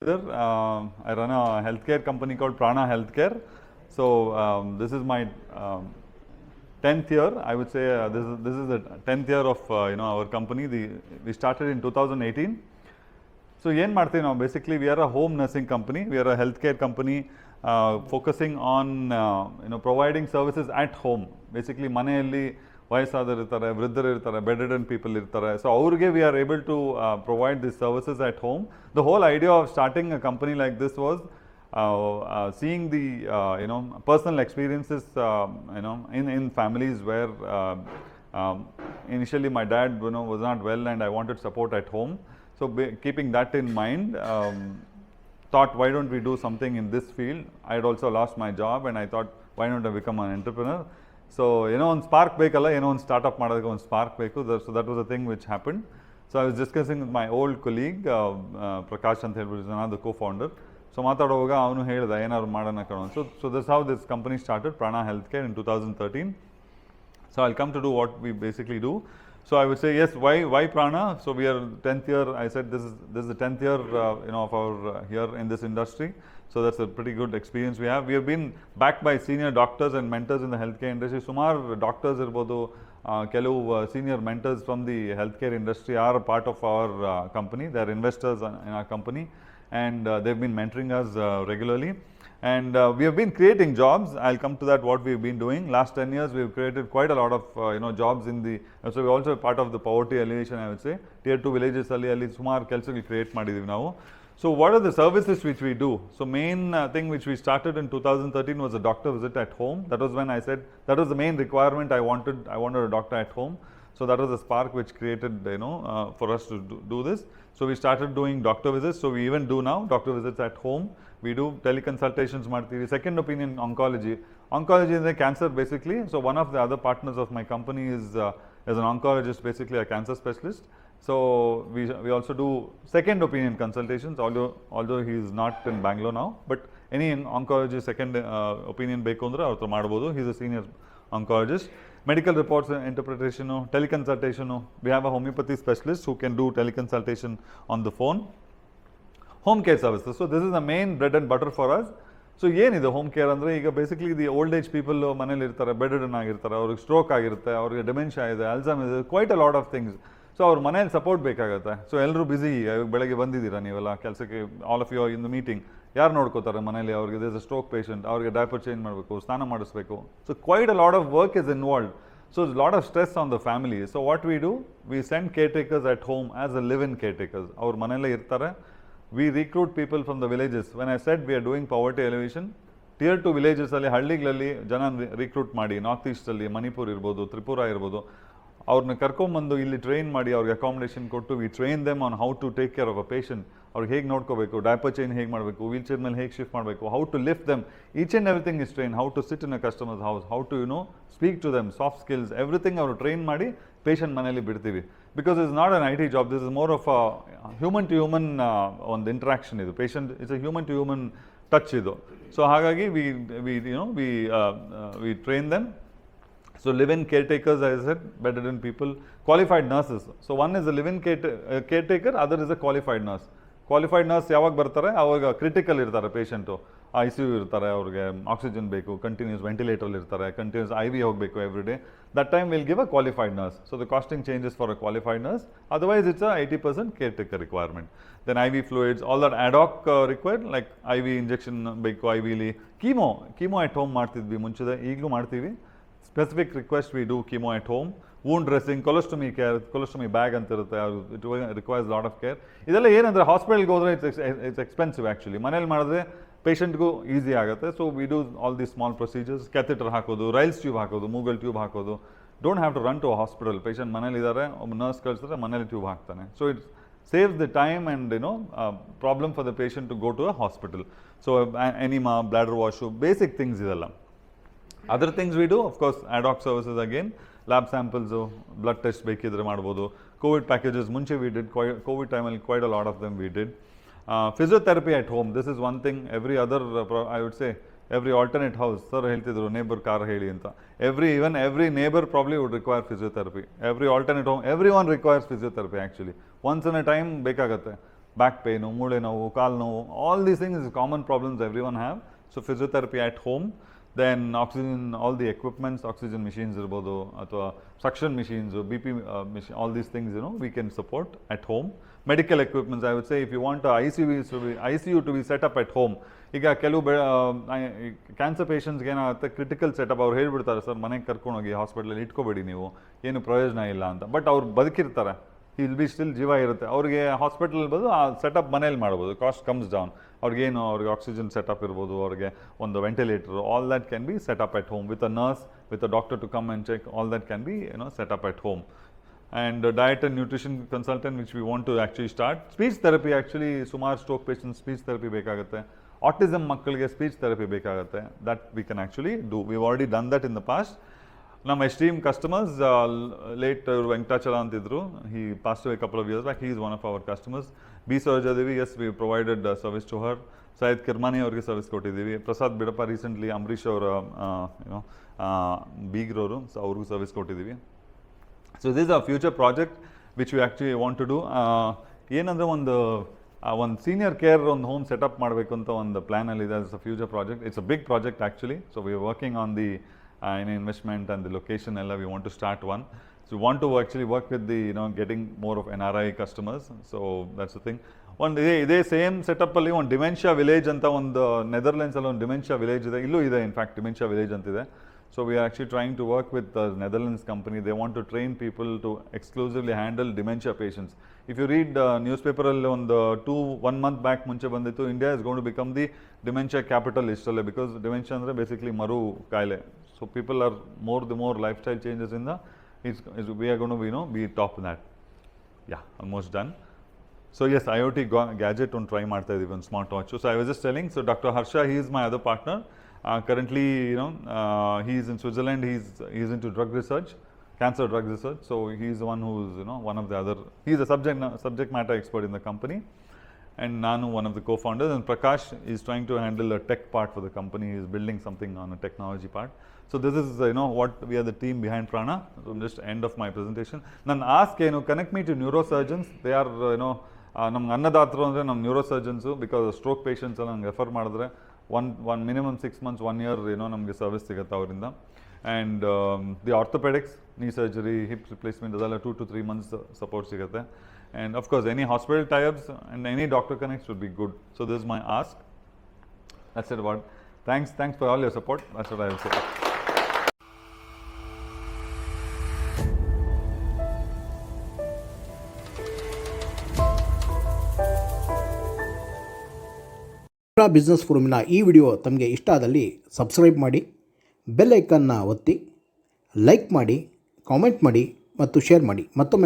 I run a healthcare company called Prana Healthcare. So this is my 10th year. I would say this is the 10th year of our company. We started in 2018. So yen martini now. Basically, we are a home nursing company. We are a healthcare company focusing on providing services at home. Basically, maneyalli ವಯಸ್ಸಾದವರು ಇರ್ತಾರೆ, ವೃದ್ಧರು ಇರ್ತಾರೆ, bedridden people ಇರ್ತಾರೆ. So ಅವ್ರಿಗೆ we are able to provide this services at home. The whole idea of starting a company like this was seeing the personal experiences in families where initially my dad was not well and I wanted support at home. So keeping that in mind, thought why don't we do something in this field. I had also lost my job and I thought why don't I become an entrepreneur. So on spark ಬೇಕಲ್ಲ, ಒಂದು startup ಮಾಡೋದಕ್ಕೆ ಒಂದು spark ಬೇಕು. So that was a thing which happen. So I was discussing with my old colleague Prakash ಅಂತ ಹೇಳ್ಬಿಟ್ಟು, ನಾನು the co founder. So ಮಾತಾಡುವಾಗ ಅವನು ಹೇಳಿದ ಏನಾದ್ರು ಮಾಡೋಣ ಕಣೋ. So this how this company started, Prana Healthcare, in 2013. So I'll come to do what we basically do. So I would say yes, why Prana? So we are 10th year. I said this is the 10th year of our here in this industry. So that's a pretty good experience we have. We have been backed by senior doctors and mentors in the healthcare industry. Sumar doctors irbodu, ಕೆಲವು senior mentors from the healthcare industry are a part of our company. They are investors in our company and they've been mentoring us regularly. And we have been creating jobs. I'll come to that, what we've been doing. Last 10 years, we've created quite a lot of jobs in the, so we're also part of the poverty alleviation, I would say. Tier 2 villages ಅಲ್ಲಿ ಸುಮಾರು ಕೆಲಸಗಳು create ಮಾಡಿದ್ದೀವಿ ನಾವು. So what are the services which we do? So main thing which we started in 2013 was a doctor visit at home. That was when I said, that was the main requirement I wanted a doctor at home. So that was the spark which created, for us to do this. So we started doing doctor visits. So we even do now doctor visits at home. We do teleconsultations, second opinion oncology. Oncology is a cancer basically. So one of the other partners of my company is an oncologist, basically a cancer specialist. So we also do second opinion consultations, although he is not in Bangalore now. But any oncologist second opinion beku andre avatra madabodu. He is a senior oncologist. Medical reports interpretation, teleconsultation. We have a homeopathy specialist who can do teleconsultation on the phone. Home care services. So this is the main bread and butter for us. So ಏನಿದೆ home care ಅಂದರೆ, ಈಗ basically the old age people ಮನೇಲಿ ಇರ್ತಾರೆ, bedridden ಆಗಿರ್ತಾರೆ, ಅವ್ರಿಗೆ stroke ಆಗಿರುತ್ತೆ, ಅವ್ರಿಗೆ dementia ಇದೆ, ಅಲ್ಝೈಮರ್ ಇದೆ, quite a lot of things. So ಅವ್ರ ಮನೇಲಿ ಸಪೋರ್ಟ್ ಬೇಕಾಗುತ್ತೆ. ಸೊ ಎಲ್ಲರೂ ಬ್ಯುಸಿ, ಬೆಳಗ್ಗೆ ಬಂದಿದ್ದೀರಾ ನೀವೆಲ್ಲ ಕೆಲಸಕ್ಕೆ, all of you in the meeting, ಯಾರು ನೋಡ್ಕೋತಾರೆ ಮನೇಲಿ? ಅವ್ರಿಗೆ ದಿಸ್ ಅ ಸ್ಟ್ರೋಕ್ ಪೇಷಂಟ್, ಅವ್ರಿಗೆ ಡೈಪರ್ ಚೇಂಜ್ ಮಾಡಬೇಕು, ಸ್ನಾನ ಮಾಡಿಸ್ಬೇಕು. So quite a lot of work is involved. So there's a lot of stress on the family. So what we do, we send caretakers at home as a live-in caretakers. ಅವ್ರ ಮನೇಲೇ ಇರ್ತಾರೆ. We recruit people from the villages. When I said we are doing poverty alleviation, tier 2 villages ಅಲ್ಲಿ, ಹಳ್ಳಿಗಳಲ್ಲಿ ಜನ recruit ಮಾಡಿ, north ಈಸ್ಟಲ್ಲಿ Manipur ಇರ್ಬೋದು, ತ್ರಿಪುರ ಇರ್ಬೋದು, ಅವ್ರನ್ನ ಕರ್ಕೊಂಬಂದು ಇಲ್ಲಿ ಟ್ರೈನ್ ಮಾಡಿ, ಅವ್ರಿಗೆ ಅಕಾಮಿಡೇಷನ್ ಕೊಟ್ಟು, we train them on how to take care of a patient. ಅವ್ರಿಗೆ ಹೇಗೆ ನೋಡ್ಕೋಬೇಕು, ಡೈಪರ್ ಚೇಂಜ್ ಹೇಗೆ ಮಾಡಬೇಕು, ವೀಲ್ ಚೇರ್ ಮೇಲೆ ಹೇಗೆ ಶಿಫ್ಟ್ ಮಾಡಬೇಕು, how to lift them, each and everything is train. How to sit in a customer's house, how to speak to them, soft skills, everything ಅವರು train ಮಾಡಿ ಪೇಷಂಟ್ ಮನೇಲಿ ಬಿಡ್ತೀವಿ. Because it's not an I T job, this is more of a human to human ಒಂದು interaction ಇದು. Patient it's a human to human touch ಇದು. So ಹಾಗಾಗಿ we train them. So live-in caretakers, as I said, bedridden people, qualified nurses. So one is a live-in caretaker, other is a qualified nurse. Qualified nurse ಯಾವಾಗ ಬರ್ತಾರೆ, ಅವಾಗ critical ಇರ್ತಾರೆ patient, ICU ಇರ್ತಾರೆ, ಅವ್ರಿಗೆ oxygen ಬೇಕು, continuous ventilator ಇರ್ತಾರೆ, continuous IV ಹೋಗಬೇಕು every day. That time we'll give a qualified nurse. So the costing changes for a qualified nurse. Otherwise it's a 80% caretaker requirement. Then IV fluids, all that ad hoc required, like IV injection ಬೇಕು, IV chemo at home ಮಾಡ್ತಿದ್ವಿ ಮುಂಚೆ, ಈಗಲೂ ಮಾಡ್ತೀವಿ. Specific request we do chemo at home. Wound dressing, colostomy care, colostomy bag ಅಂತ ಇರುತ್ತೆ, it requires a lot of care. ಇದೆಲ್ಲ ಏನಂದರೆ ಹಾಸ್ಪಿಟಲ್ಗೆ ಹೋದರೆ ಇಟ್ಸ್ ಎಕ್ಸ್ಪೆನ್ಸಿವ್ ಆ್ಯಕ್ಚುಲಿ. ಮನೇಲಿ ಮಾಡಿದ್ರೆ ಪೇಷಂಟ್ಗೂ ಈಸಿ ಆಗುತ್ತೆ. So we do all the small procedures. Catheter ಹಾಕೋದು, ರೈಲ್ಸ್ ಟ್ಯೂಬ್ ಹಾಕೋದು, ಮೂಗಲ್ ಟ್ಯೂಬ್ ಹಾಕೋದು. Don't have to run to hospital. Patient ಮನೇಲಿದ್ದಾರೆ, ಒಬ್ಬ ನರ್ಸ್ ಕಳಿಸಿದ್ರೆ ಮನೇಲಿ ಟ್ಯೂಬ್ ಹಾಕ್ತಾನೆ. So it saves the time and problem for the patient to go to a hospital. So enema, bladder wash, basic things ಇದೆಲ್ಲ. Other things we do, of course, ad hoc services again, lab samples, blood test ಬೇಕಿದ್ರೆ ಮಾಡ್ಬೋದು. COVID packages, ಮುಂಚೆ we did, COVID time quite a lot of them we did. Physiotherapy at home, this is one thing. Every other, I would say, every alternate house, sir ಹೇಳ್ತಿದ್ರು neighbor car ಹೇಳಿ ಅಂತ. Every neighbor probably would require physiotherapy. Every alternate home, everyone requires physiotherapy actually. Once in a time ಬೇಕಾಗತ್ತೆ. back pain, moole novu, kaal novu, all these things is common problems everyone have. So physiotherapy at home, then oxygen, all the equipments, oxygen machines irbodu athwa suction machines, BP machine, all these things, you know, we can support at home. Medical equipments, I would say, if you want a ICU to be set up at home, ಈಗ ಕೆಲವು cancer ಪೇಷಂಟ್ಸ್ಗೆ ಏನಾಗುತ್ತೆ, critical setup ಅವ್ರು ಹೇಳ್ಬಿಡ್ತಾರೆ, sir ಮನೆಗೆ ಕರ್ಕೊಂಡೋಗಿ ಹಾಸ್ಪಿಟ್ಲಲ್ಲಿ ಇಟ್ಕೋಬೇಡಿ ನೀವು, ಏನು ಪ್ರಯೋಜನ ಇಲ್ಲ ಅಂತ. ಬಟ್ ಅವ್ರು ಬದುಕಿರ್ತಾರೆ, ವಿಲ್ ಬಿ ಸ್ಟಿಲ್ ಜೀವ ಇರುತ್ತೆ, ಅವ್ರಿಗೆ ಹಾಸ್ಪಿಟಲ್ ಬದಲು ಆ ಸೆಟಪ್ ಮನೇಲಿ ಮಾಡ್ಬೋದು, ಕಾಸ್ಟ್ ಕಮ್ಸ್ ಡೌನ್. ಅವ್ರಿಗೇನು, ಅವ್ರಿಗೆ ಆಕ್ಸಿಜನ್ ಸೆಟಪ್ ಇರ್ಬೋದು, ಅವ್ರಿಗೆ ಒಂದು ventilator, all that can be set up at home with a nurse, with a doctor to come and check, all that can be set up at home. And diet and nutrition consultant, which we want to actually start. Speech therapy, actually ಸುಮಾರು stroke patients speech therapy ಬೇಕಾಗುತ್ತೆ, autism ಮಕ್ಕಳಿಗೆ speech therapy ಬೇಕಾಗುತ್ತೆ. That we can actually do. We already done that in the past. ನಮ್ಮ esteem customers, late Venkatachala ಅಂತಿದ್ರು, he passed away couple of years back, he is one of our customers. B Sarojadevi, yes, we provided service to her. Syed Kirmani ಅವ್ರಿಗೆ service ಕೊಟ್ಟಿದ್ದೀವಿ. ಪ್ರಸಾದ್ ಬಿಡಪ್ಪ, recently Ambareesh ಅವರ ಬೀಗ್ರವರು, so ಅವ್ರಿಗೂ service ಕೊಟ್ಟಿದ್ದೀವಿ. So this is a future project which we actually want to do. ಏನಂದರೆ ಒಂದು senior care ಒಂದು ಹೋಮ್ ಸೆಟಪ್ ಮಾಡಬೇಕು ಅಂತ ಒಂದು ಪ್ಲ್ಯಾನಲ್ಲಿ ಇದೆ. It's a future project. It's a big project actually. So we are working on the investment and the location ಎಲ್ಲ. We want to start one. So we want to actually work with the getting more of NRI customers. So that's the thing. ಒಂದು ಇದೇ same ಸೆಟಪ್ಪಲ್ಲಿ ಒಂದು dementia village ಅಂತ ಒಂದು ನೆದರ್ಲೆಂಡ್ಸಲ್ಲಿ ಒಂದು dementia village ಇದೆ. ಇಲ್ಲೂ ಇದೆ, ಇನ್ಫ್ಯಾಕ್ಟ್ ಡಿಮೆನ್ಷಿಯಾ ವಿಲೇಜ್ ಅಂತಿದೆ. So we are actually trying to work with the Netherlands company. They want to train people to exclusively handle dementia patients. If you read newspaper on the 1 month back munche bandittu, India is going to become the dementia capital listale, because dementia andre basically maru kaile. So people are the more lifestyle changes in the we are going to be top in that. Yeah, almost done. So yes, IoT gadget on try ಮಾಡ್ತಾ ಇದೀವಿ, ಒಂದು smart watch. So I was just telling, so Dr. Harsha, he is my other partner. Currently, he is in Switzerland. He is into drug research, cancer drug research. So he is the one who is, one of the other. He is a subject matter expert in the company, and Nanu, one of the co-founders. And Prakash is trying to handle the tech part for the company. He is building something on a technology part. So this is, what we are the team behind Prana. So just end of my presentation. Nan ask, connect me to neurosurgeons. They are, ನಮ್ಗೆ ಅನ್ನದಾತರು ಅಂದರೆ ನಮ್ಮ ನ್ಯೂರೋಸರ್ಜನ್ಸು. Because stroke patients ಎಲ್ಲ ನಂಗೆ refer ಮಾಡಿದ್ರೆ one minimum 6 months, 1 year, ನಮಗೆ service ಸಿಗುತ್ತೆ ಅವರಿಂದ. And the orthopaedics, knee surgery, hip replacement, ಅದೆಲ್ಲ 2 to 3 months ಸಪೋರ್ಟ್ ಸಿಗುತ್ತೆ. And of course any hospital types and any doctor connects would be good. So this is my ask. That's it about. Thanks for all your support. That's what I will say. Business ಫೋರಮ್ನ ಈ video ತಮಗೆ ಇಷ್ಟ ಆದಲ್ಲಿ subscribe ಮಾಡಿ, bell ಐಕನ್ನ ಒತ್ತಿ, like ಮಾಡಿ, comment ಮಾಡಿ ಮತ್ತು ಶೇರ್ ಮಾಡಿ. ಮತ್ತೊಮ್ಮೆ